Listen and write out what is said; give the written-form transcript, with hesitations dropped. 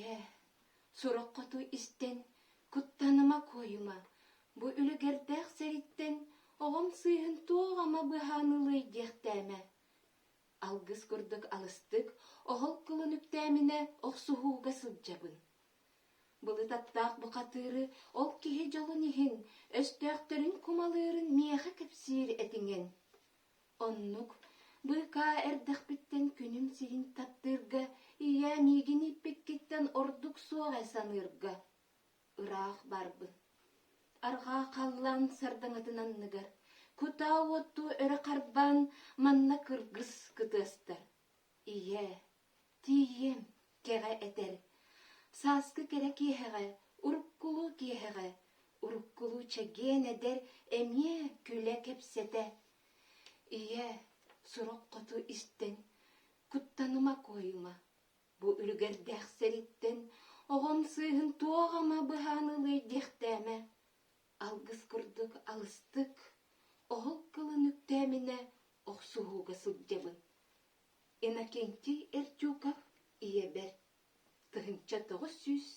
Ие, сураққату истен, куттаныма койыма. Бу үлігердәк сәриттен, оғым сыйын тоғама бұханылый дектәмә. Алгыз күрдік алыстык, оғыл кылын үктәміне оқсуғуға сылджабын. Бұлы таттақ бұқатыры, ол кеге жолын ихин, өстөқтөрін кумалырын мияға кәпсир әтінген. Оннук, бұқа әрдіқ біттен күнім сирин таптырға, ия мигін иппеккеттен ордук соға санырға. Ырақ барбын. Арға қаллан сардаңатынан нығар. Кута отту өрі қарбан манна кыргыз кытыстыр. Ие, тием кеға әтер. Саскы кере кейхеға, уруккулу кейхеға. Уруккулу чаген әдер әме күлі кепсеті. Ие, сұрақ қоту істен, күттаныма койыма. Бұ үлгердәқ сәриттен, оғым сыйын тоғама бұханылы дектәмә. Алгыз күрдік алыстык, оғыл кылын үктәміне оқсуғуға сылджабын. Инакенти Эртюков ие бәр. Тығынча 900